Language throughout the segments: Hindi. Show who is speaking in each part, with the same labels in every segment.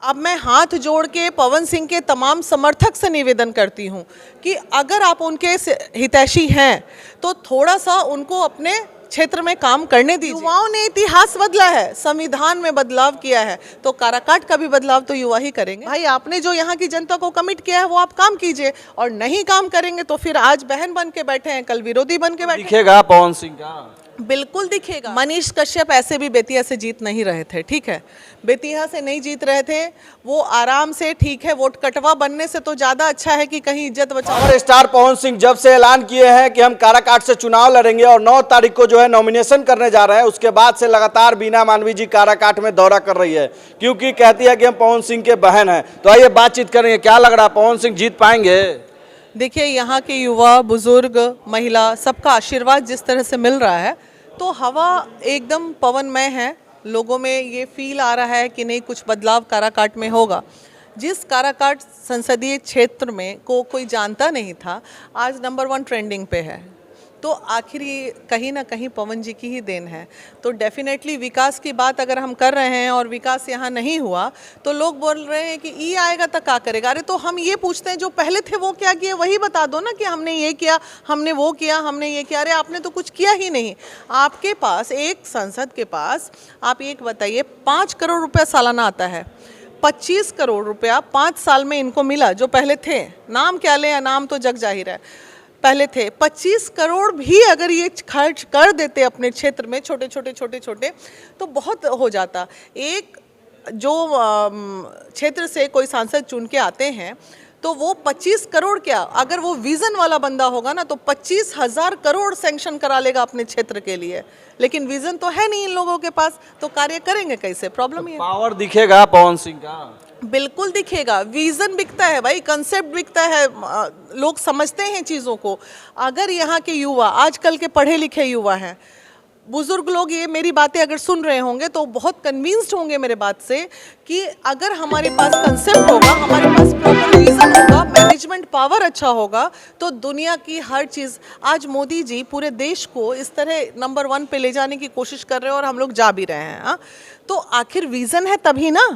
Speaker 1: अब मैं हाथ जोड़ के पवन सिंह के तमाम समर्थक से निवेदन करती हूं कि अगर आप उनके हितैषी हैं तो थोड़ा सा उनको अपने क्षेत्र में काम करने दीजिए। युवाओं ने इतिहास बदला है, संविधान में बदलाव किया है, तो काराकाट का भी बदलाव तो युवा ही करेंगे। भाई आपने जो यहाँ की जनता को कमिट किया है वो आप काम कीजिए, और नहीं काम करेंगे तो फिर आज बहन बन के बैठे हैं, कल विरोधी बन के बैठे।
Speaker 2: दिखेगा पवन सिंह का?
Speaker 1: बिल्कुल दिखेगा। मनीष कश्यप ऐसे भी बेतिया से जीत नहीं रहे थे, ठीक है, बेतिया से नहीं जीत रहे थे, वो आराम से, ठीक है, वोट कटवा बनने से तो ज्यादा अच्छा है कि कहीं इज्जत बचाओ।
Speaker 2: और स्टार पवन सिंह जब से ऐलान किए हैं कि हम काराकाट से चुनाव लड़ेंगे और 9 तारीख को जो है नॉमिनेशन करने जा रहे हैं, उसके बाद से लगातार बीना मानवी जी काराकाट में दौरा कर रही है, क्योंकि कहती है कि हम पवन सिंह के बहन हैं। तो आइए बातचीत करेंगे, क्या लग रहा है पवन सिंह जीत पाएंगे?
Speaker 1: देखिए, यहाँ के युवा, बुजुर्ग, महिला, सबका आशीर्वाद जिस तरह से मिल रहा है तो हवा एकदम पवनमय है। लोगों में ये फील आ रहा है कि नहीं, कुछ बदलाव काराकाट में होगा। जिस काराकाट संसदीय क्षेत्र में को कोई जानता नहीं था, आज नंबर 1 ट्रेंडिंग पे है, तो आखिर ये कहीं ना कहीं पवन जी की ही देन है। तो डेफिनेटली विकास की बात अगर हम कर रहे हैं और विकास यहाँ नहीं हुआ तो लोग बोल रहे हैं कि ई आएगा तो क्या करेगा। अरे तो हम ये पूछते हैं जो पहले थे वो क्या किए, वही बता दो ना कि हमने ये किया, हमने वो किया, हमने ये किया। अरे आपने तो कुछ किया ही नहीं। आपके पास एक संसद के पास, आप एक बताइए, 5 करोड़ रुपया सालाना आता है, 25 करोड़ रुपया 5 साल में इनको मिला। जो पहले थे, नाम क्या ले, नाम तो जग जाहिर है, पहले थे 25 करोड़ भी अगर ये खर्च कर देते अपने क्षेत्र में, छोटे छोटे, तो बहुत हो जाता। एक जो क्षेत्र से कोई सांसद चुन के आते हैं तो वो 25 करोड़ क्या, अगर वो विजन वाला बंदा होगा ना तो 25,000 करोड़ सैंक्शन करा लेगा अपने क्षेत्र के लिए। लेकिन विजन तो है नहीं इन लोगों के पास, तो कार्य करेंगे कैसे? प्रॉब्लम ये।
Speaker 2: पावर दिखेगा पवन सिंह का?
Speaker 1: बिल्कुल दिखेगा। विजन बिकता है भाई, कंसेप्ट बिकता है, लोग समझते हैं चीज़ों को। अगर यहाँ के युवा, आजकल के पढ़े लिखे युवा हैं, बुजुर्ग लोग ये मेरी बातें अगर सुन रहे होंगे तो बहुत कन्विंस्ड होंगे मेरे बात से कि अगर हमारे पास कंसेप्ट होगा, हमारे पास प्रॉपर विजन होगा, मैनेजमेंट पावर अच्छा होगा, तो दुनिया की हर चीज़। आज मोदी जी पूरे देश को इस तरह नंबर 1 पे ले जाने की कोशिश कर रहे हैं और हम लोग जा भी रहे हैं। हाँ, तो आखिर विजन है तभी ना।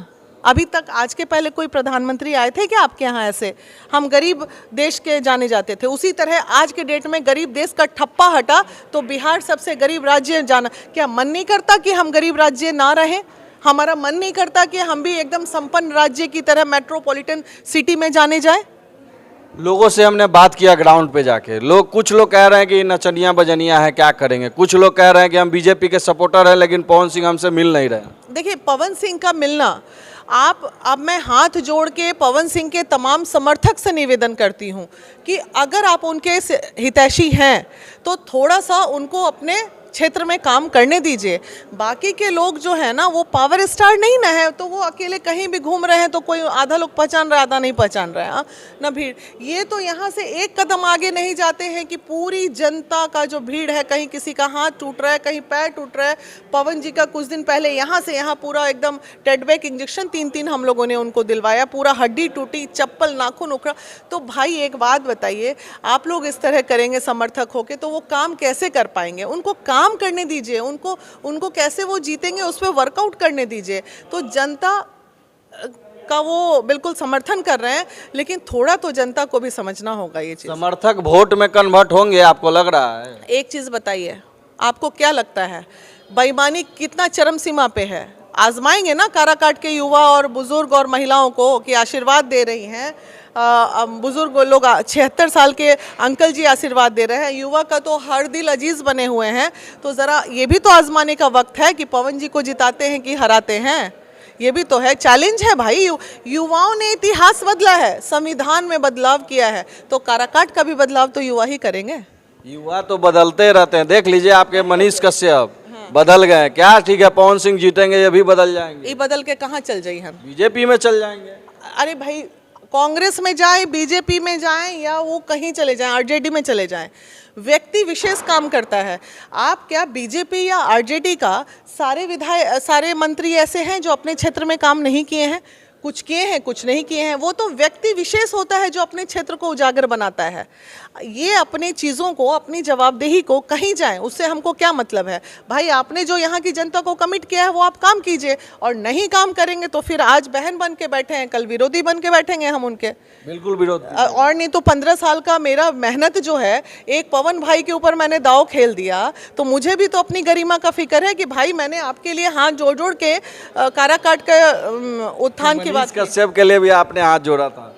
Speaker 1: अभी तक आज के पहले कोई प्रधानमंत्री आए थे क्या आपके यहाँ ऐसे? हम गरीब देश के जाने जाते थे, उसी तरह आज के डेट में गरीब देश का ठप्पा हटा तो बिहार सबसे गरीब राज्य जाना। क्या मन नहीं करता कि हम गरीब राज्य ना रहें? हमारा मन नहीं करता कि हम भी एकदम संपन्न राज्य की तरह मेट्रोपॉलिटन सिटी में जाने जाए?
Speaker 2: लोगों से हमने बात किया ग्राउंड पे जाके, कुछ लोग कह रहे हैं कि नचनिया बजनिया है, क्या करेंगे। कुछ लोग कह रहे हैं कि हम बीजेपी के सपोर्टर हैं, लेकिन पवन सिंह हमसे मिल नहीं रहे।
Speaker 1: देखिए, पवन सिंह का मिलना, अब मैं हाथ जोड़ के पवन सिंह के तमाम समर्थक से निवेदन करती हूं कि अगर आप उनके हितैषी हैं तो थोड़ा सा उनको अपने क्षेत्र में काम करने दीजिए। बाकी के लोग जो है ना, वो पावर स्टार नहीं ना है, तो वो अकेले कहीं भी घूम रहे हैं तो कोई आधा लोग पहचान रहा, आधा नहीं पहचान रहा है। हाँ ना, भीड़, ये तो यहाँ से एक कदम आगे नहीं जाते हैं कि पूरी जनता का जो भीड़ है, कहीं किसी का हाथ टूट रहा है, कहीं पैर टूट रहा है। पवन जी का कुछ दिन पहले यहाँ से यहाँ पूरा एकदम टेडबैक इंजेक्शन 3 हम लोगों ने उनको दिलवाया, पूरा हड्डी टूटी, चप्पल नाखून उखड़ा। तो भाई एक बात बताइए, आप लोग इस तरह करेंगे समर्थक होके तो वो काम कैसे कर पाएंगे? उनको काम करने दीजिए, उनको कैसे वो जीतेंगे उस पर वर्कआउट करने दीजिए। तो जनता का वो बिल्कुल समर्थन कर रहे हैं, लेकिन थोड़ा तो जनता को भी समझना होगा ये चीज।
Speaker 2: समर्थक वोट में कन्वर्ट होंगे आपको लग रहा है?
Speaker 1: एक चीज बताइए, आपको क्या लगता है बेईमानी कितना चरम सीमा पे है? आजमाएंगे ना काराकाट के युवा और बुजुर्ग और महिलाओं को कि आशीर्वाद दे रही हैं। बुजुर्ग लोग 76 साल के अंकल जी आशीर्वाद दे रहे हैं, युवा का तो हर दिल अजीज बने हुए हैं। तो ज़रा ये भी तो आजमाने का वक्त है कि पवन जी को जिताते हैं कि हराते हैं। ये भी तो है, चैलेंज है भाई। युवाओं ने इतिहास बदला है, संविधान में बदलाव किया है, तो काराकाट का भी बदलाव तो युवा ही करेंगे।
Speaker 2: युवा तो बदलते रहते हैं, देख लीजिए आपके मनीष कश्यप बदल गए। क्या ठीक है, पवन सिंह जीतेंगे, ये भी बदल जाएंगे।
Speaker 1: ये बदल के कहाँ चल जाइए? हम
Speaker 2: बीजेपी में चल जाएंगे।
Speaker 1: अरे भाई, कांग्रेस में जाएं, बीजेपी में जाएं, या वो कहीं चले जाएं, आरजेडी में चले जाएं, व्यक्ति विशेष काम करता है। आप क्या बीजेपी या आरजेडी का सारे मंत्री ऐसे हैं जो अपने क्षेत्र में काम नहीं किए हैं? कुछ किए हैं कुछ नहीं किए हैं, वो तो व्यक्ति विशेष होता है जो अपने क्षेत्र को उजागर बनाता है। ये अपनी चीज़ों को, अपनी जवाबदेही को कहीं जाएं, उससे हमको क्या मतलब है। भाई आपने जो यहाँ की जनता को कमिट किया है वो आप काम कीजिए, और नहीं काम करेंगे तो फिर आज बहन बन के बैठे हैं, कल विरोधी बन के बैठेंगे हम उनके।
Speaker 2: बिल्कुल विरोध।
Speaker 1: और नहीं तो 15 साल का मेरा मेहनत जो है, एक पवन भाई के ऊपर मैंने दाव खेल दिया, तो मुझे भी तो अपनी गरिमा का फिक्र है कि भाई मैंने आपके लिए हाथ जोड़ जोड़ के काराकाट के उत्थान की बात की।
Speaker 2: कश्यप के लिए भी आपने हाथ जोड़ा था,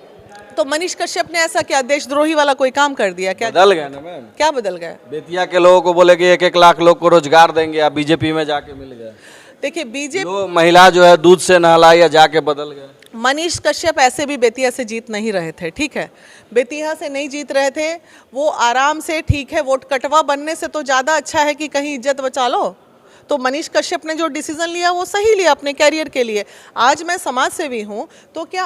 Speaker 1: तो मनीष कश्यप ने ऐसा क्या देशद्रोही वाला कोई काम कर दिया क्या?
Speaker 2: बदल गए ना मैम।
Speaker 1: क्या बदल गए?
Speaker 2: बेतिया के लोगों को बोले कि 1-1 लाख लोग को रोजगार देंगे, आप बीजेपी में जाके मिल गए।
Speaker 1: देखिए बीजेपी,
Speaker 2: महिला जो है दूध से नहलाई या जाके बदल गए।
Speaker 1: मनीष कश्यप ऐसे भी बेतिया से जीत नहीं रहे थे, ठीक है, बेतिया से नहीं जीत रहे थे वो आराम से, ठीक है, वोट कटवा बनने से तो ज़्यादा अच्छा है कि कहीं इज्जत बचा लो। तो मनीष कश्यप ने जो डिसीजन लिया वो सही लिया अपने कैरियर के लिए। आज मैं समाज सेवी हूँ, तो क्या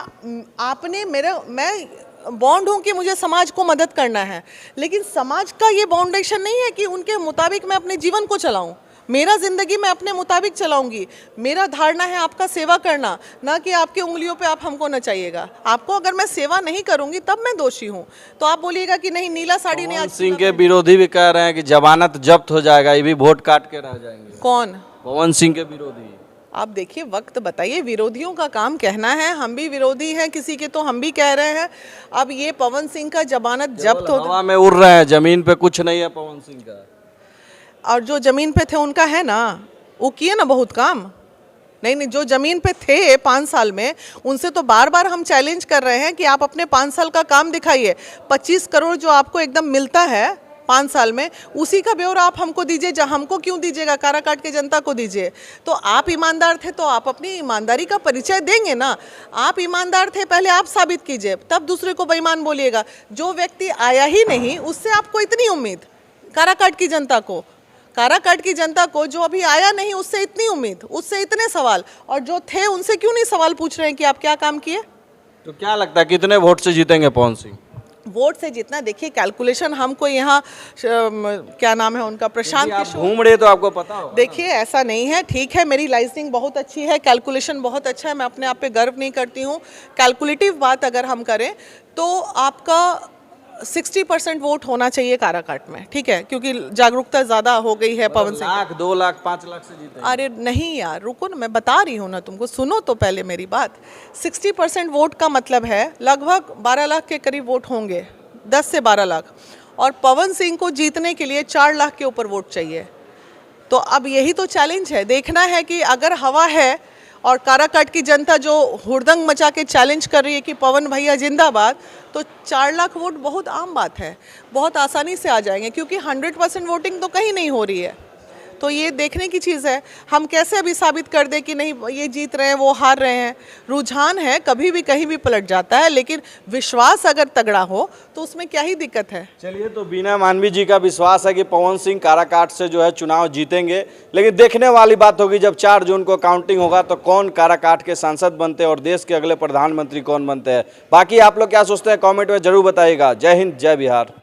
Speaker 1: आपने मैं बॉन्ड हूँ कि मुझे समाज को मदद करना है, लेकिन समाज का ये बाउंडेशन नहीं है कि उनके मुताबिक मैं अपने जीवन को चलाऊँ। मेरा ज़िंदगी मैं अपने मुताबिक चलाऊंगी। मेरा धारणा है आपका सेवा करना, ना कि आपकी उंगलियों पे आप हमको नचाइएगा। आपको अगर मैं सेवा नहीं करूंगी तब मैं दोषी हूँ। तो आप बोलिएगा कि नहीं नीला साड़ी ने
Speaker 2: पवन
Speaker 1: आज
Speaker 2: सिंह के विरोधी भी कह रहे हैं कि जमानत जब्त हो जाएगा, ये भी वोट काट के रह जाएंगे।
Speaker 1: कौन?
Speaker 2: पवन सिंह के विरोधी।
Speaker 1: आप देखिए, वक्त बताइए, विरोधियों का काम कहना है, हम भी विरोधी हैं किसी के तो हम भी कह रहे हैं। अब ये पवन सिंह का जमानत जब्त हो,
Speaker 2: हवा में उड़ रहे हैं, जमीन पे कुछ नहीं है पवन सिंह का।
Speaker 1: और जो ज़मीन पे थे उनका है ना, वो किए ना बहुत काम। नहीं, जो ज़मीन पे थे 5 साल में, उनसे तो बार बार हम चैलेंज कर रहे हैं कि आप अपने 5 साल का काम दिखाइए। 25 करोड़ जो आपको एकदम मिलता है 5 साल में, उसी का ब्यौरा आप हमको दीजिए। जहाँ हमको क्यों दीजिएगा, काराकाट के जनता को दीजिए। तो आप ईमानदार थे तो आप अपनी ईमानदारी का परिचय देंगे ना। आप ईमानदार थे, पहले आप साबित कीजिए, तब दूसरे को बेईमान बोलिएगा। जो व्यक्ति आया ही नहीं उससे आपको इतनी उम्मीद, काराकाट की जनता को, काराकाट की जनता को जो अभी आया नहीं उससे इतनी उम्मीद, उससे इतने सवाल, और जो थे उनसे क्यों नहीं सवाल पूछ रहे हैं कि आप क्या काम किए।
Speaker 2: तो क्या लगता है कितने वोट से जीतेंगे पवन सिंह?
Speaker 1: वोट से जितना, देखिए कैलकुलेशन हमको यहाँ क्या नाम है उनका, प्रशांत किशोर,
Speaker 2: घूम रहे तो आपको पता हो।
Speaker 1: देखिए ऐसा नहीं है, ठीक है, मेरी लाइजनिंग बहुत अच्छी है, कैलकुलेशन बहुत अच्छा है, मैं अपने आप पे गर्व नहीं करती हूँ। कैलकुलेटिव बात अगर हम करें तो आपका 60% वोट होना चाहिए काराकाट में, ठीक है, क्योंकि जागरूकता ज़्यादा हो गई है पवन सिंह।
Speaker 2: 1 लाख 2 लाख 5 लाख से जीते।
Speaker 1: अरे नहीं यार, रुको ना, मैं बता रही हूँ ना तुमको, सुनो तो पहले मेरी बात। 60% वोट का मतलब है लगभग 12 लाख के करीब वोट होंगे, 10 से 12 लाख, और पवन सिंह को जीतने के लिए 4 लाख के ऊपर वोट चाहिए। तो अब यही तो चैलेंज है, देखना है कि अगर हवा है और काराकाट की जनता जो हुड़दंग मचा के चैलेंज कर रही है कि पवन भैया जिंदाबाद, तो 4 लाख वोट बहुत आम बात है, बहुत आसानी से आ जाएंगे, क्योंकि 100% वोटिंग तो कहीं नहीं हो रही है। तो ये देखने की चीज़ है, हम कैसे अभी साबित कर दें कि नहीं ये जीत रहे हैं वो हार रहे हैं। रुझान है, कभी भी कहीं भी पलट जाता है, लेकिन विश्वास अगर तगड़ा हो तो उसमें क्या ही दिक्कत है।
Speaker 2: चलिए, तो बीना मानवी जी का विश्वास है कि पवन सिंह काराकाट से जो है चुनाव जीतेंगे, लेकिन देखने वाली बात होगी जब 4 जून को काउंटिंग होगा तो कौन काराकाट के सांसद बनते हैं और देश के अगले प्रधानमंत्री कौन बनते हैं। बाकी आप लोग क्या सोचते हैं कॉमेंट में जरूर बताइएगा। जय हिंद, जय बिहार।